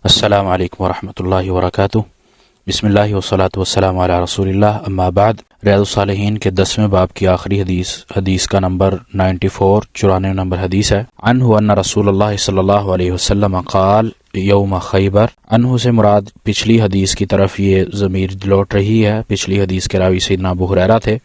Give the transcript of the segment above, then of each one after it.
السلام علیکم ورحمۃ اللہ وبرکاتہ۔ بسم اللہ والصلاۃ والسلام علی رسول اللہ، اما بعد۔ ریاض الصالحین کے 10ویں باب کی آخری حدیث کا نمبر 94 نمبر حدیث ہے۔ عنہ ان رسول اللہ صلی اللہ علیہ وسلم قال یوم خیبر۔ عنہ سے مراد پچھلی حدیث کی طرف یہ ضمیر لوٹ رہی ہے۔ پچھلی حدیث کے راوی سیدنا ابو ہریرہ تھے،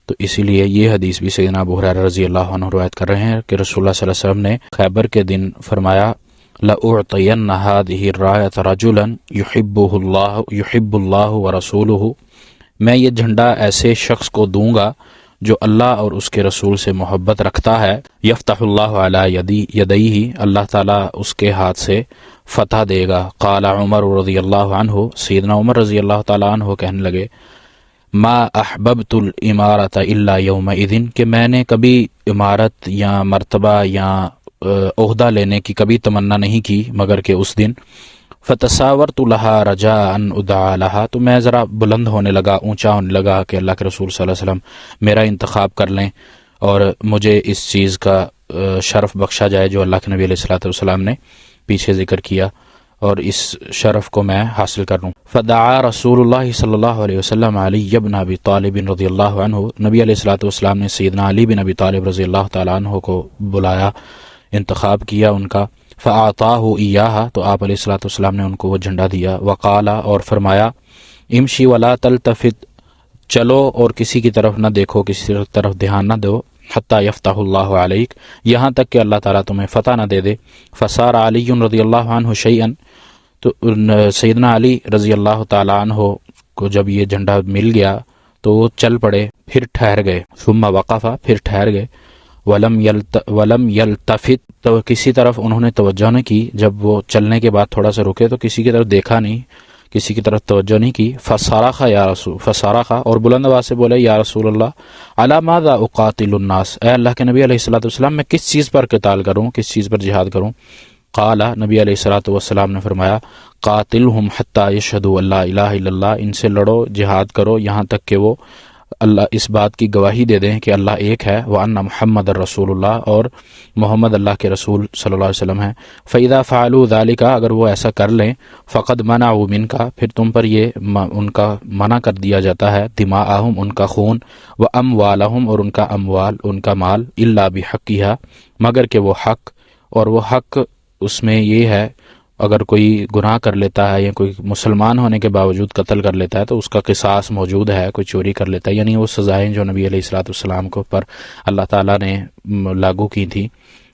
تو اسی لیے یہ حدیث بھی سیدنا ابو ہریرہ رضی اللہ عنہ روایت کر رہے ہیں کہ رسول اللہ صلی اللہ علیہ وسلم نے خیبر کے دن فرمایا لَأُعْطِيَنَّ هَذِهِ الرَّايَةَ رَجُلًا يُحِبُّ اللَّهُ وَرَسُولُهُ، میں یہ جھنڈا ایسے شخص کو دوں گا جو اللہ اور اس کے رسول سے محبت رکھتا ہے۔ یفتح اللہ علی یدیہ، اللہ تعالیٰ اس کے ہاتھ سے فتح دے گا۔ قال عمر رضی اللہ عنہ، سیدنا عمر رضی اللہ تعالیٰ عنہ کہنے لگے ما احببت الامارۃ الا یومئذ، کہ میں نے کبھی امارت یا مرتبہ یا عہدہ لینے کی کبھی تمنا نہیں کی مگر کہ اس دن۔ فتساورت لها رجاء ان ادعا لها، تو میں ذرا بلند ہونے لگا، اونچا ہونے لگا کہ اللہ کے رسول صلی اللہ علیہ وسلم میرا انتخاب کر لیں اور مجھے اس چیز کا شرف بخشا جائے جو اللہ کے نبی علیہ الصلوۃ والسلام نے پیچھے ذکر کیا، اور اس شرف کو میں حاصل کر لوں۔ فدعا رسول اللہ صلی اللہ علیہ وسلم علی بن ابی طالب رضی اللہ عنہ، نبی علیہ الصلوۃ والسلام نے سیدنا علی بن ابی طالب رضی اللہ تعالیٰ عنہ کو بلایا، انتخاب کیا ان کا۔ فاعطاہ ایاہا، تو آپ علیہ الصلوۃ والسلام نے ان کو وہ جھنڈا دیا۔ وقالا، اور فرمایا امشی ولا تلتفت، چلو اور کسی کی طرف نہ دیکھو، کسی طرف دھیان نہ دو، حتی یفتح اللہ علیک، یہاں تک کہ اللہ تعالیٰ تمہیں فتح نہ دے دے۔ فصار علی رضی اللہ عنہ شیئا، تو سیدنا علی رضی اللہ تعالیٰ عنہ کو جب یہ جھنڈا مل گیا تو وہ چل پڑے، پھر ٹھہر گئے۔ ثم وقف، پھر ٹھہر گئے۔ ولم یلتفت، تو کسی طرف انہوں نے توجہ نہیں کی، جب وہ چلنے کے بعد تھوڑا سا رکے تو کسی کی طرف دیکھا نہیں، کسی کی طرف توجہ نہیں کی۔ فصارخ، اور بلند آواز سے بولے یا رسول اللہ علی ماذا اقاتل الناس، اے اللہ کے نبی علیہ الصلوۃ والسلام میں کس چیز پر قتال کروں، کس چیز پر جہاد کروں۔ قال، نبی علیہ الصلوۃ والسلام نے فرمایا قاتلہم حتی یشہدوا لا الہ الا اللہ، ان سے لڑو، جہاد کرو یہاں تک کہ وہ اللہ اس بات کی گواہی دے دیں کہ اللہ ایک ہے، وَأَنَّ مُحَمَّدَ الرَّسُولُ اللَّهُ، اور محمد اللہ کے رسول صلی اللہ علیہ وسلم ہیں۔ فَإِذَا فَعَلُوا ذَلِكَ، اگر وہ ایسا کر لیں، فَقَدْ مَنَعُوا مِنْكَ، پھر تم پر یہ ان کا منع کر دیا جاتا ہے، دِمَاءَهُمْ، ان کا خون، وَأَمْوَالَهُمْ، اور ان کا اموال، ان کا مال، إِلَّا بِحَقِّهَا، مگر کہ وہ حق، اور وہ حق اس میں یہ ہے اگر کوئی گناہ کر لیتا ہے یا کوئی مسلمان ہونے کے باوجود قتل کر لیتا ہے تو اس کا قصاص موجود ہے، کوئی چوری کر لیتا ہے، یعنی وہ سزائیں جو نبی علیہ الصلوۃ والسلام کو پر اللہ تعالیٰ نے لاگو کی تھی،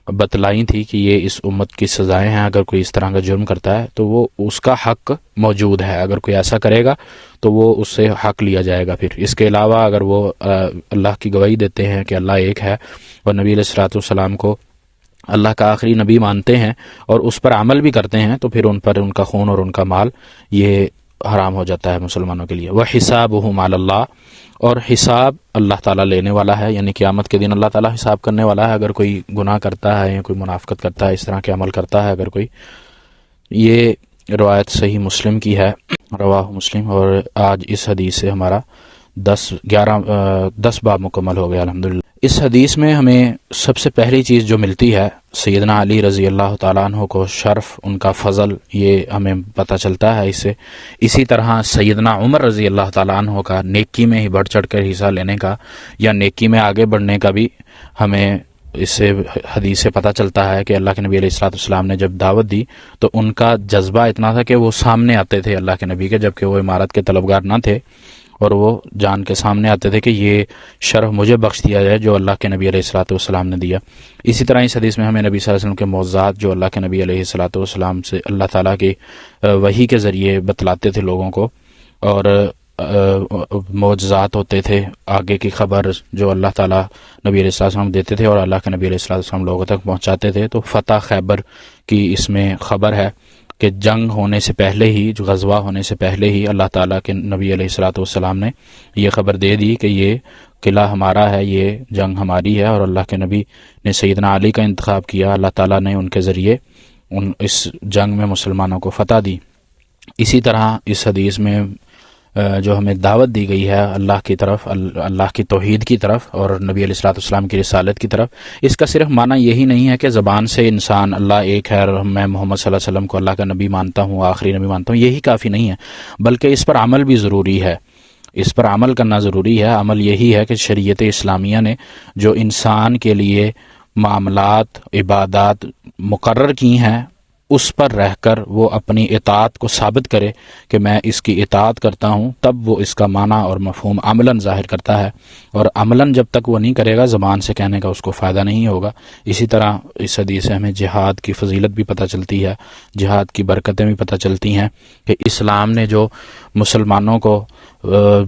بتلائی تھی کہ یہ اس امت کی سزائیں ہیں، اگر کوئی اس طرح کا جرم کرتا ہے تو وہ اس کا حق موجود ہے، اگر کوئی ایسا کرے گا تو وہ اس سے حق لیا جائے گا۔ پھر اس کے علاوہ اگر وہ اللہ کی گواہی دیتے ہیں کہ اللہ ایک ہے اور نبی علیہ الصلوۃ والسلام کو اللہ کا آخری نبی مانتے ہیں اور اس پر عمل بھی کرتے ہیں، تو پھر ان پر ان کا خون اور ان کا مال یہ حرام ہو جاتا ہے مسلمانوں کے لیے۔ وَحِسَابُهُمْ عَلَى اللَّهِ، اور حساب اللہ تعالیٰ لینے والا ہے، یعنی قیامت کے دن اللہ تعالیٰ حساب کرنے والا ہے۔ اگر کوئی گناہ کرتا ہے یا کوئی منافقت کرتا ہے، اس طرح کے عمل کرتا ہے اگر کوئی، یہ روایت صحیح مسلم کی ہے، رواہ مسلم۔ اور آج اس حدیث سے ہمارا 10 باب مکمل ہو گیا الحمدللہ۔ اس حدیث میں ہمیں سب سے پہلی چیز جو ملتی ہے، سیدنا علی رضی اللہ تعالیٰ عنہ کو شرف، ان کا فضل، یہ ہمیں پتہ چلتا ہے اس سے۔ اسی طرح سیدنا عمر رضی اللہ تعالیٰ عنہ کا نیکی میں ہی بڑھ چڑھ کر حصہ لینے کا یا نیکی میں آگے بڑھنے کا بھی ہمیں اس سے حدیث سے پتہ چلتا ہے کہ اللہ کے نبی علیہ الصلوۃ والسلام نے جب دعوت دی تو ان کا جذبہ اتنا تھا کہ وہ سامنے آتے تھے اللہ کے نبی کے، جبکہ وہ امارت کے طلبگار نہ تھے، اور وہ جان کے سامنے آتے تھے کہ یہ شرف مجھے بخش دیا جائے جو اللہ کے نبی علیہ الصلوۃ والسلام نے دیا۔ اسی طرح اس حدیث میں ہمیں نبی صلی اللہ علیہ وسلم کے معجزات جو اللہ کے نبی علیہ الصلوۃ والسلام سے اللہ تعالیٰ کی وحی کے ذریعے بتلاتے تھے لوگوں کو، اور معجزات ہوتے تھے، آگے کی خبر جو اللہ تعالیٰ نبی علیہ الصلوۃ والسلام دیتے تھے اور اللہ کے نبی علیہ الصلوۃ والسلام لوگوں تک پہنچاتے تھے۔ تو فتح خیبر کی اس میں خبر ہے کہ جنگ ہونے سے پہلے ہی، جو غزوہ ہونے سے پہلے ہی اللہ تعالیٰ کے نبی علیہ الصلوۃ والسلام نے یہ خبر دے دی کہ یہ قلعہ ہمارا ہے، یہ جنگ ہماری ہے، اور اللہ کے نبی نے سیدنا علی کا انتخاب کیا، اللہ تعالیٰ نے ان کے ذریعے اس جنگ میں مسلمانوں کو فتح دی۔ اسی طرح اس حدیث میں جو ہمیں دعوت دی گئی ہے اللہ کی طرف، اللہ کی توحید کی طرف اور نبی علیہ الصلوۃ والسلام کی رسالت کی طرف، اس کا صرف معنی یہی نہیں ہے کہ زبان سے انسان اللہ ایک ہے اور میں محمد صلی اللہ علیہ وسلم کو اللہ کا نبی مانتا ہوں، آخری نبی مانتا ہوں، یہی کافی نہیں ہے، بلکہ اس پر عمل بھی ضروری ہے، اس پر عمل کرنا ضروری ہے۔ عمل یہی ہے کہ شریعت اسلامیہ نے جو انسان کے لیے معاملات، عبادات مقرر کی ہیں، اس پر رہ کر وہ اپنی اطاعت کو ثابت کرے کہ میں اس کی اطاعت کرتا ہوں، تب وہ اس کا معنی اور مفہوم عملاً ظاہر کرتا ہے، اور عملاً جب تک وہ نہیں کرے گا زبان سے کہنے کا اس کو فائدہ نہیں ہوگا۔ اسی طرح اس حدیث سے ہمیں جہاد کی فضیلت بھی پتہ چلتی ہے، جہاد کی برکتیں بھی پتہ چلتی ہیں کہ اسلام نے جو مسلمانوں کو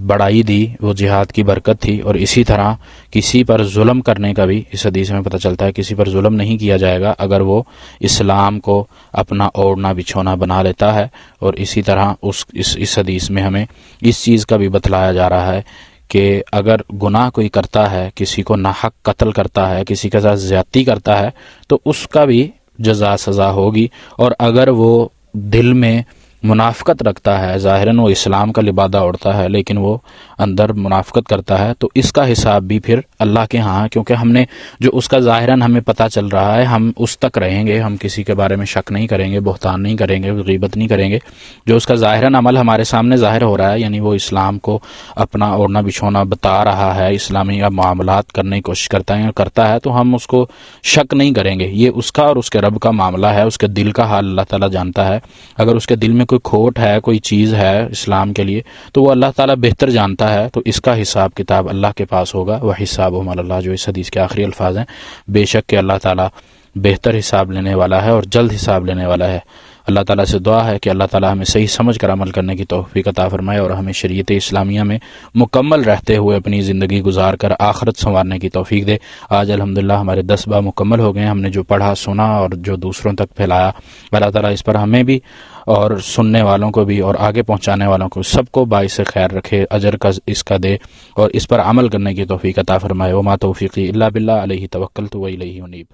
بڑائی دی وہ جہاد کی برکت تھی، اور اسی طرح کسی پر ظلم کرنے کا بھی اس حدیث میں پتہ چلتا ہے، کسی پر ظلم نہیں کیا جائے گا اگر وہ اسلام کو اپنا اوڑھنا بچھونا بنا لیتا ہے۔ اور اسی طرح اس حدیث میں ہمیں اس چیز کا بھی بتلایا جا رہا ہے کہ اگر گناہ کوئی کرتا ہے، کسی کو ناحق قتل کرتا ہے، کسی کے ساتھ زیادتی کرتا ہے، تو اس کا بھی جزا سزا ہوگی، اور اگر وہ دل میں منافقت رکھتا ہے، ظاہراً وہ اسلام کا لبادہ اوڑھتا ہے لیکن وہ اندر منافقت کرتا ہے، تو اس کا حساب بھی پھر اللہ کے ہاں، کیونکہ ہم نے جو اس کا ظاہراً ہمیں پتہ چل رہا ہے ہم اس تک رہیں گے، ہم کسی کے بارے میں شک نہیں کریں گے، بہتان نہیں کریں گے، غیبت نہیں کریں گے۔ جو اس کا ظاہراً عمل ہمارے سامنے ظاہر ہو رہا ہے، یعنی وہ اسلام کو اپنا اوڑھنا بچھونا بتا رہا ہے، اسلامی معاملات کرنے کی کوشش کرتا ہے، تو ہم اس کو شک نہیں کریں گے۔ یہ اس کا اور اس کے رب کا معاملہ ہے، اس کے دل کا حال اللہ تعالیٰ جانتا ہے۔ اگر اس کے دل میں کوئی کھوٹ ہے، کوئی چیز ہے اسلام کے لیے، تو وہ اللہ تعالیٰ بہتر جانتا ہے، تو اس کا حساب کتاب اللہ کے پاس ہوگا۔ وَحِسَابُهُمْ عَلَى اللَّهِ، جو اس حدیث کے آخری الفاظ ہیں، بے شک کہ اللہ تعالیٰ بہتر حساب لینے والا ہے اور جلد حساب لینے والا ہے۔ اللہ تعالیٰ سے دعا ہے کہ اللہ تعالیٰ ہمیں صحیح سمجھ کر عمل کرنے کی توفیق عطا فرمائے، اور ہمیں شریعت اسلامیہ میں مکمل رہتے ہوئے اپنی زندگی گزار کر آخرت سنوارنے کی توفیق دے۔ آج الحمدللہ ہمارے 10 باب مکمل ہو گئے ہیں، ہم نے جو پڑھا سنا اور جو دوسروں تک پھیلایا، اللہ تعالیٰ اس پر ہمیں بھی اور سننے والوں کو بھی اور آگے پہنچانے والوں کو سب کو باعث خیر رکھے، اجر کا اس کا دے، اور اس پر عمل کرنے کی توفیق عطا فرمائے۔ وما توفیقی الا باللہ، علیہ توکلت و الیہ انیب۔